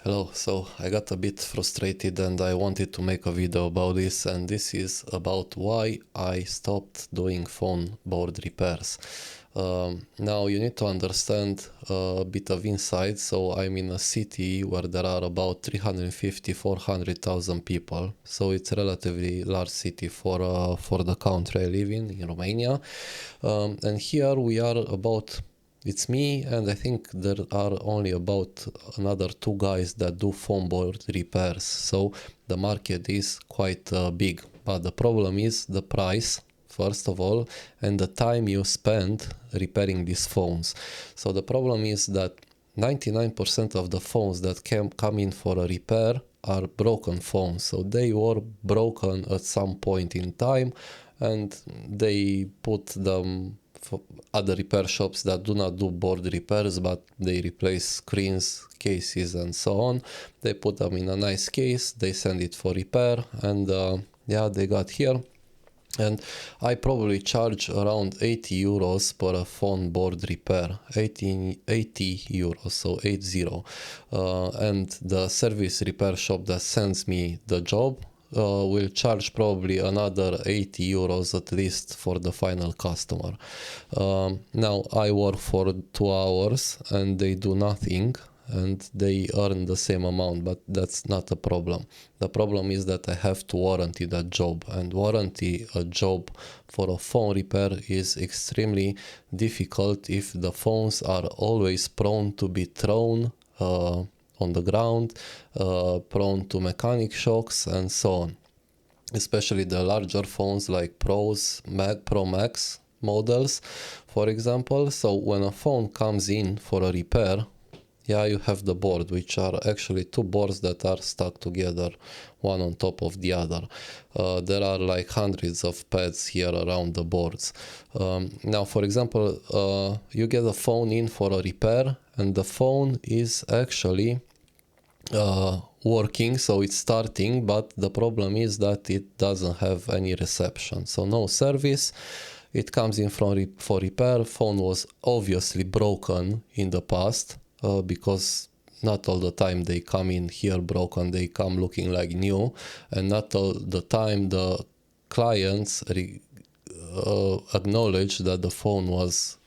Hello, so I got a bit frustrated and I wanted to make a video about this, and this is about why I stopped doing phone board repairs. Now you need to understand a bit of insight. So I'm in a city where there are about 350-400,000 people, so it's a relatively large city for the country I live in Romania. And here we are about, it's me, and I think there are only about another two guys that do phone board repairs. So the market is quite big, but the problem is the price, first of all, and the time you spend repairing these phones. So the problem is that 99% of the phones that come in for a repair are broken phones. So they were broken at some point in time, and they put them for other repair shops that do not do board repairs, but they replace screens, cases, and so on. They put them in a nice case, they send it for repair, and yeah, they got here. And I probably charge around 80 euros per a phone board repair, 80 euros, so 80. And the service repair shop that sends me the job will charge probably another 80 euros at least for the final customer. Now I work for 2 hours and they do nothing, and they earn the same amount, but that's not a problem. The problem is that I have to warranty that job, and warranty a job for a phone repair is extremely difficult if the phones are always prone to be thrown on the ground, prone to mechanic shocks, and so on. Especially the larger phones like Pro Max models, for example. So when a phone comes in for a repair, yeah, you have the board, which are actually two boards that are stuck together, one on top of the other. There are like hundreds of pads here around the boards. Now, for example, you get a phone in for a repair, and the phone is actually working, so it's starting, but the problem is that it doesn't have any reception, so no service. It comes in for repair. Phone was obviously broken in the past, because not all the time they come in here broken, they come looking like new, and not all the time the clients acknowledge that the phone was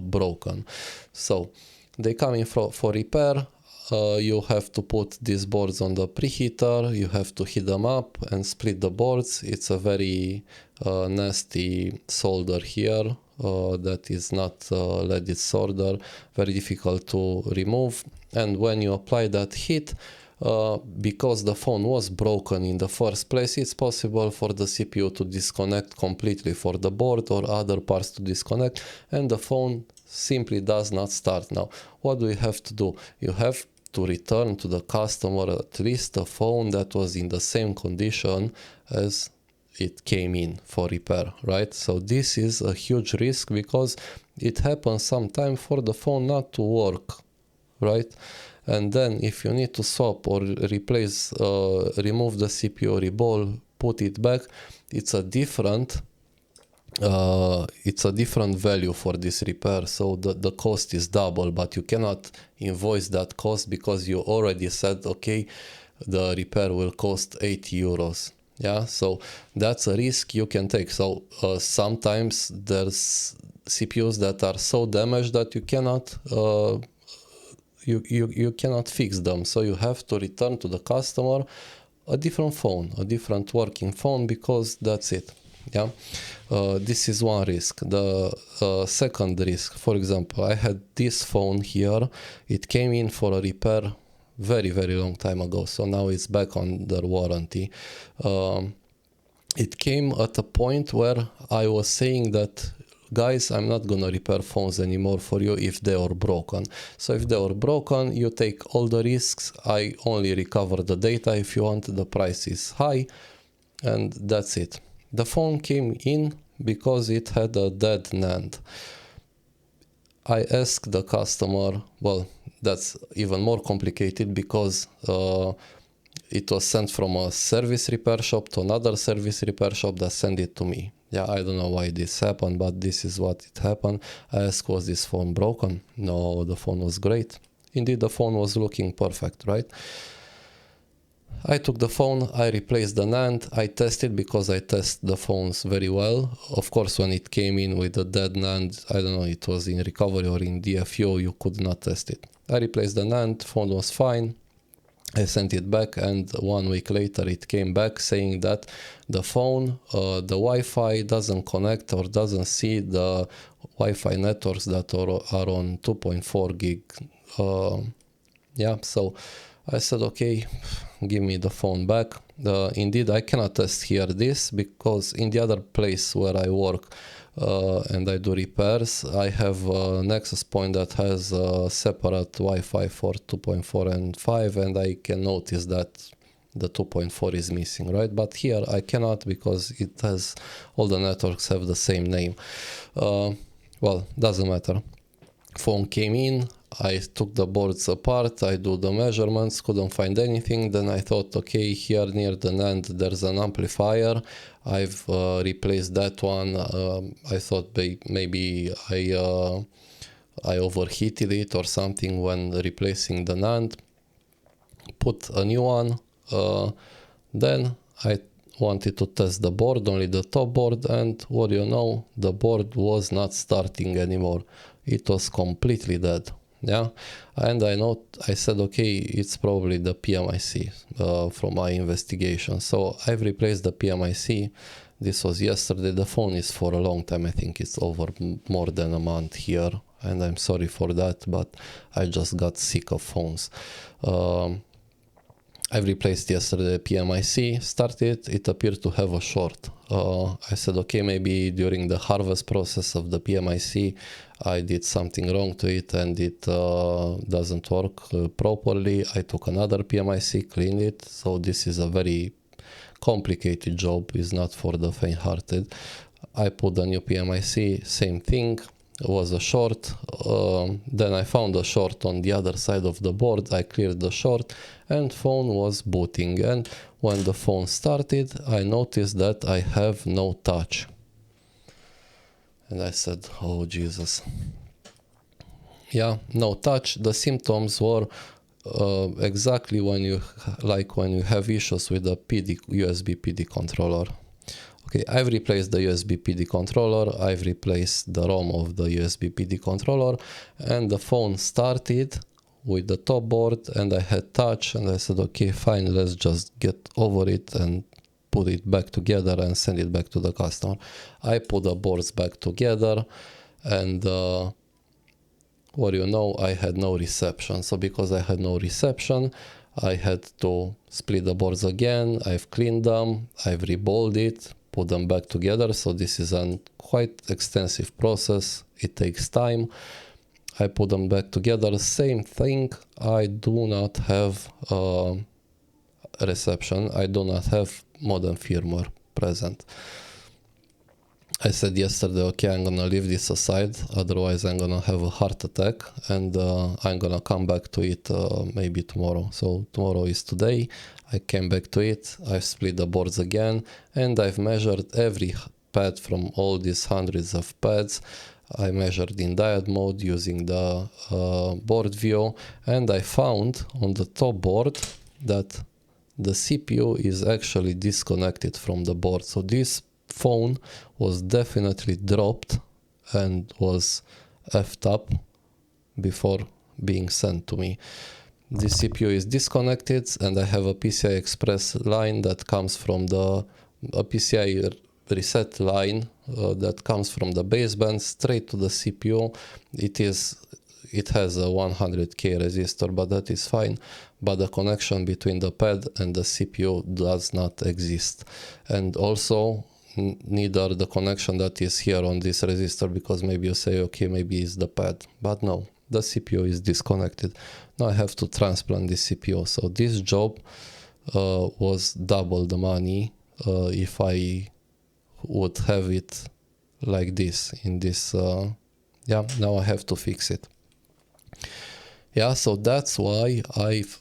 broken. So they come in for repair. You have to put these boards on the preheater, you have to heat them up and split the boards. It's a very nasty solder here that is not leaded solder, very difficult to remove. And when you apply that heat, because the phone was broken in the first place, it's possible for the CPU to disconnect completely, for the board or other parts to disconnect, and the phone simply does not start. Now, what do you have to do? You have to return to the customer at least a phone that was in the same condition as it came in for repair, right? So this is a huge risk, because it happens sometimes for the phone not to work, right? And then if you need to swap or replace, remove the CPU, reball, put it back, it's a different value for this repair. So the cost is double, but you cannot invoice that cost because you already said, okay, the repair will cost 80 euros. Yeah, so that's a risk you can take. So sometimes there's CPUs that are so damaged that you cannot you cannot fix them. So you have to return to the customer a different phone, a different working phone, because that's it. Yeah, this is one risk. The second risk, for example, I had this phone here. It came in for a repair very long time ago, so now it's back under warranty. It came at a point where I was saying that, guys, I'm not gonna repair phones anymore for you if they are broken. So if they are broken, you take all the risks. I only recover the data if you want. The price is high, and that's it. The phone came in because it had a dead NAND. I asked the customer, well, that's even more complicated, because it was sent from a service repair shop to another service repair shop that sent it to me. Yeah, I don't know why this happened, but this is what it happened. I asked, was this phone broken? No, the phone was great. indeed the phone was looking perfect, right? I took the phone, I replaced the NAND, I tested because I test the phones very well. Of course, when it came in with a dead NAND, I don't know, it was in recovery or in DFU, you could not test it. I replaced the NAND, phone was fine. I sent it back, and 1 week later it came back saying that the phone, the Wi-Fi doesn't connect or doesn't see the Wi-Fi networks that are on 2.4 gig. So I said, okay, give me the phone back. Indeed, I cannot test here this because in the other place where I work and I do repairs, I have a Nexus point that has a separate Wi-Fi for 2.4 and 5, and I can notice that the 2.4 is missing, right? But here I cannot because it has, all the networks have the same name. Well, doesn't matter. Phone came in, I took the boards apart, I do the measurements, couldn't find anything. Then I thought, okay, here near the NAND there's an amplifier. I've replaced that one. I thought maybe I overheated it or something when replacing the NAND. Put a new one. Then I wanted to test the board, only the top board, and what do you know, the board was not starting anymore. It was completely dead. Yeah, and I said, okay, it's probably the PMIC from my investigation. So I've replaced the PMIC. This was yesterday. The phone is for a long time. I think it's over more than a month here, and I'm sorry for that, but I just got sick of phones. I've replaced yesterday the PMIC, started, it appeared to have a short. I said, okay, maybe during the harvest process of the PMIC, I did something wrong to it and it doesn't work properly. I took another PMIC, cleaned it. So this is a very complicated job, it's not for the faint-hearted. I put a new PMIC, same thing. It was a short, then I found a short on the other side of the board, I cleared the short and phone was booting, and when the phone started I noticed that I have no touch. And I said, oh Jesus. Yeah, no touch. The symptoms were exactly when you have issues with the USB PD controller. Okay, I've replaced the USB PD controller, I've replaced the ROM of the USB PD controller, and the phone started with the top board and I had touch, and I said, okay, fine, let's just get over it and put it back together and send it back to the customer. I put the boards back together and what do you know, I had no reception. So because I had no reception, I had to split the boards again. I've cleaned them, I've rebolted it, put them back together. So this is a quite extensive process. It takes time. I put them back together. Same thing. I do not have reception. I do not have modem firmware present. I said yesterday, okay, I'm gonna leave this aside, otherwise I'm gonna have a heart attack, and I'm gonna come back to it maybe tomorrow. So tomorrow is today. I came back to it, I've split the boards again, and I've measured every pad from all these hundreds of pads. I measured in diode mode using the board view, and I found on the top board that the CPU is actually disconnected from the board. So this phone was definitely dropped and was effed up before being sent to me. The CPU is disconnected, and I have a PCI Express line that comes from a PCI reset line that comes from the baseband straight to the CPU. It has a 100k resistor, but that is fine. But the connection between the pad and the CPU does not exist, and also neither the connection that is here on this resistor, because maybe you say, okay, maybe it's the pad, but no, the CPU is disconnected. Now I have to transplant this CPU. So this job was double the money if I would have it like this in this. Now I have to fix it. Yeah, so that's why I've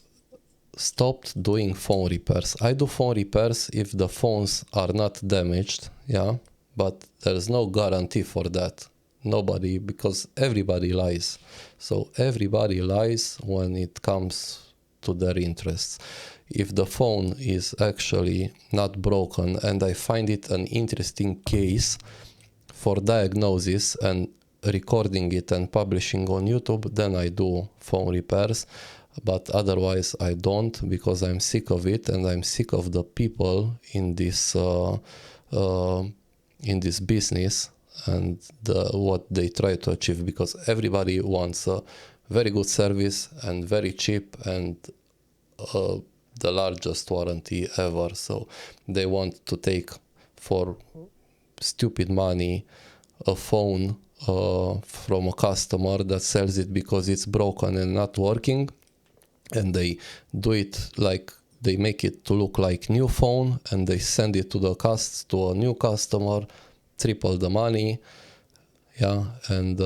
stopped doing phone repairs. I do phone repairs if the phones are not damaged, yeah, but there's no guarantee for that. Nobody, because everybody lies. So everybody lies when it comes to their interests. If the phone is actually not broken and I find it an interesting case for diagnosis and recording it and publishing on YouTube, then I do phone repairs. But otherwise I don't, because I'm sick of it, and I'm sick of the people in this business and what they try to achieve, because everybody wants a very good service and very cheap and the largest warranty ever. So they want to take for stupid money a phone from a customer that sells it because it's broken and not working, and they do it like they make it to look like new phone, and they send it to a new customer, triple the money. And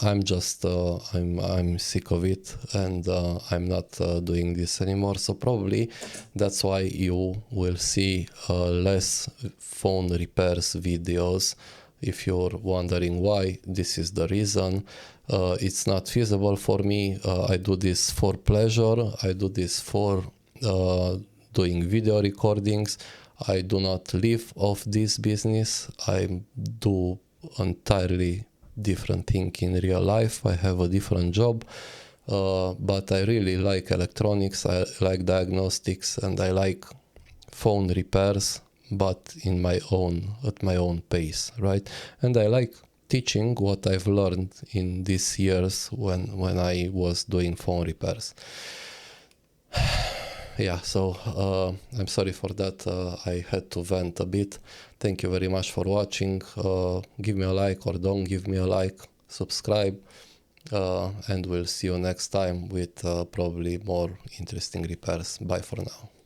I'm just I'm sick of it, and I'm not doing this anymore. So probably that's why you will see less phone repairs videos. If you're wondering why, this is the reason. It's not feasible for me. I do this for pleasure. I do this for doing video recordings. I do not live off this business. I do entirely different thing in real life. I have a different job, but I really like electronics. I like diagnostics, and I like phone repairs, but at my own pace, right? And I like teaching what I've learned in these years when I was doing phone repairs. So I'm sorry for that. I had to vent a bit. Thank you very much for watching. Give me a like or don't give me a like. Subscribe. And we'll see you next time with probably more interesting repairs. Bye for now.